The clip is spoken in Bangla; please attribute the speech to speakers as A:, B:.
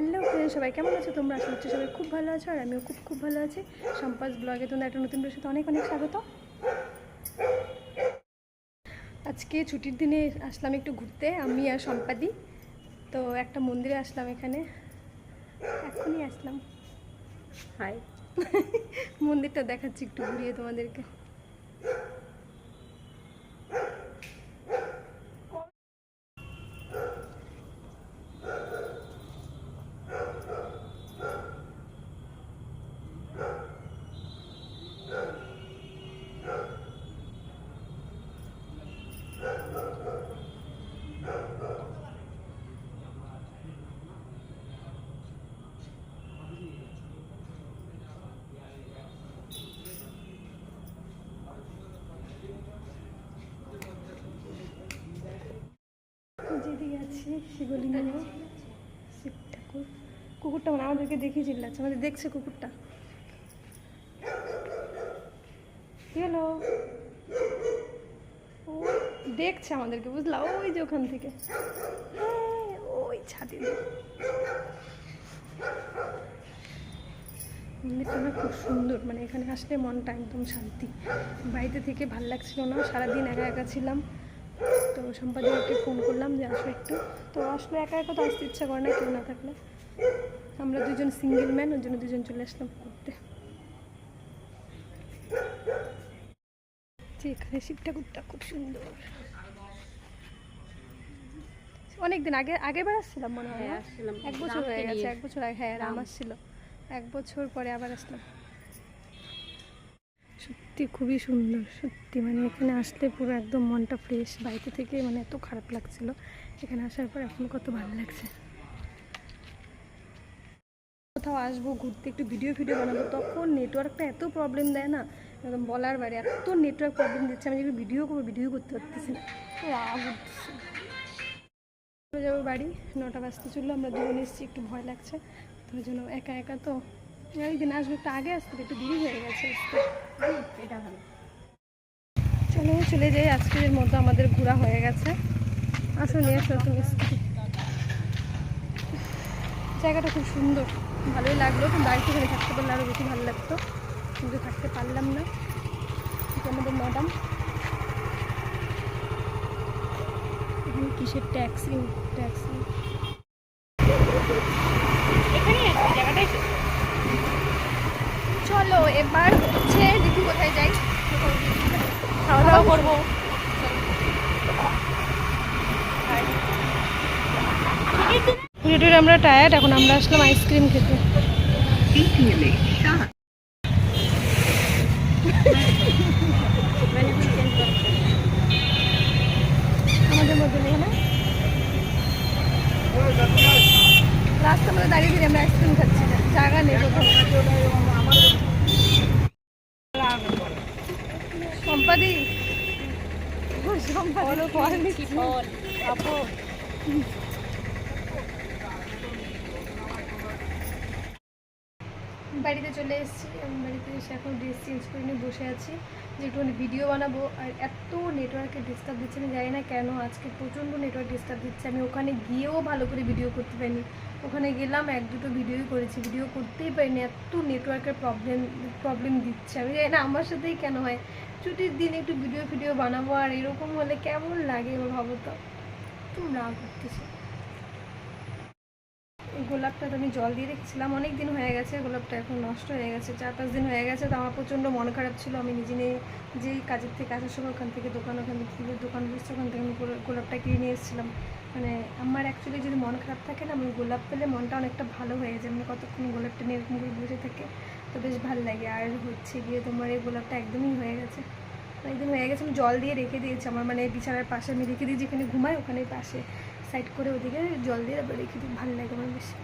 A: হ্যালো ফ্রেন্ড, সবাই কেমন আছো? তোমরা আশা করছি সবাই খুব ভালো আছো, আর আমিও খুব ভালো আছি। সম্পাস ব্লগে তোমরা একটা নতুন ভিডিওর সাথে অনেক স্বাগত। আজকে ছুটির দিনে আসলাম একটু ঘুরতে, আমি আর সম্পাদি। তো একটা মন্দিরে আসলাম, এখানে এখনই আসলাম। হাই মন্দিরটা দেখাচ্ছি একটু ঘুরিয়ে তোমাদেরকে। যেদিকে আছি শিবলিঙ্গে শিব ঠাকুর। কুকুরটা মানে আমাদেরকে দেখে চিল্লাচ্ছে, আমাদের দেখছে কুকুরটা। হ্যালো, ও দেখছে আমাদেরকে, বুঝলা? ওই যে ওখান থেকে, ওই ছাদে। মন্দিরটা না খুব সুন্দর, মানে এখানে আসলে মনটা একদম শান্তি। বাড়িতে থেকে ভাল লাগছিল না, সারাদিন একা একা ছিলাম। তো সম্পাদককে ফোন করলাম যে আসো একটু, তো আসলে একা একা তো আসতে ইচ্ছা করে না কেউ না থাকলে। আমরা দুজন সিঙ্গেল ম্যান, ওই জন্য দুজন চলে আসলাম ঘুরতে। এখানে শিব ঠাকুরটা খুব সুন্দর। অনেকদিন আগেবার আসছিলাম মনে হয়, এক বছর হয়ে গেছে, এক বছর আগে। হ্যাঁ, রাম আসছিল, এক বছর পরে আবার আসলাম। সত্যি খুবই সুন্দর, সত্যি মানে এখানে আসলে পুরো একদম মনটা ফ্রেশ। বাড়িতে থেকে মানে এত খারাপ লাগছিল, এখানে আসার পর এখন কত ভালো লাগছে। কোথাও আসবো ঘুরতে, একটু ভিডিও বানাবো, তখন নেটওয়ার্কটা এত প্রবলেম দেয় না, একদম বলার বাইরে। এত নেটওয়ার্ক প্রবলেম দিচ্ছে, আমি যেগুলো ভিডিও করবো ভিডিও করতে পারতেছি না, রাগ উঠতেছে। চলে যাবো বাড়ি, 9টা বাজতে চললো। আমরা দুজন এসেছি, একটু ভয় লাগছে, তার জন্য একা একা তো একদিন আসবো, একটু আগে আসতে, একটু দেরি হয়ে গেছে আসতে। এটা ভালো, চলো চলে যাই। আজকের মতো আমাদের ঘোরা হয়ে গেছে। আসলে এসো তুমি, জায়গাটা খুব সুন্দর, ভালোই লাগলো। কিন্তু বাড়িতে এখানে থাকতে পারলে আরও বেশি ভালো লাগতো, কিন্তু থাকতে পারলাম না। আমাদের ম্যাডাম এখানে কিসের ট্যাক্সি এখানে জায়গাটাই। চলো এবার হচ্ছে দেখি কোথায় যাই, খাওয়া দাওয়া করবো। আমরা টায়ার্ড, এখন আমরা আসলাম আইসক্রিম খেতে। আমাদের মধ্যে নেই না, রাস্তার মধ্যে দাঁড়িয়ে দিয়ে আমরা আইসক্রিম খাচ্ছি, জায়গা নেই কোথাও। সম্পাদি বাড়িতে চলে এসেছি। আমি বাড়িতে এসে এখন ড্রেস চেঞ্জ করে নিয়ে বসে আছি, যে একটুখানি ভিডিও বানাবো। আর এত নেটওয়ার্কের ডিস্টার্ব দিচ্ছে, আমি জানি না কেন আজকে প্রচণ্ড নেটওয়ার্ক ডিস্টার্ব দিচ্ছে। আমি ওখানে গিয়েও ভালো করে ভিডিও করতে পারিনি, ওখানে গেলাম 1-2টো ভিডিওই করেছি, ভিডিও করতেই পারিনি, এত নেটওয়ার্কের প্রবলেম দিচ্ছে। আমি জানি না আমার সাথেই কেন হয়। ছুটির দিন একটু ভিডিও বানাবো, আর এরকম হলে কেমন লাগে এবার ভাবো তো। একটু রাগ করতেছে। এই গোলাপটা তো আমি জল দিয়ে রেখেছিলাম, অনেক দিন হয়ে গেছে, গোলাপটা এখন নষ্ট হয়ে গেছে, 4-5 দিন হয়ে গেছে। তো আমার প্রচণ্ড মন খারাপ ছিল। আমি নিজে যেই কাজের থেকে আসার সময় ওখান থেকে ফুলের দোকান বসছে, ওখান থেকে আমি গোলাপটা কিনে নিয়ে এসেছিলাম। মানে আমার অ্যাকচুয়ালি যদি মন খারাপ থাকে না, আমি গোলাপ পেলে মনটা অনেকটা ভালো হয়ে যায়। মানে কতক্ষণ গোলাপটা নিয়ে এরকম করে বসে থাকে, তো বেশ ভালো লাগে। আর হচ্ছে গিয়ে তোমার এই গোলাপটা একদমই হয়ে গেছে, একদিন হয়ে গেছে। আমি জল দিয়ে রেখে দিয়েছি, আমার মানে বিছানার পাশে আমি রেখে দিই, যেখানে ঘুমাই ওখানে পাশে সাইড করে ওদিকে জল দিয়ে রেখে দিই, ভালো লাগে আমার বেশি।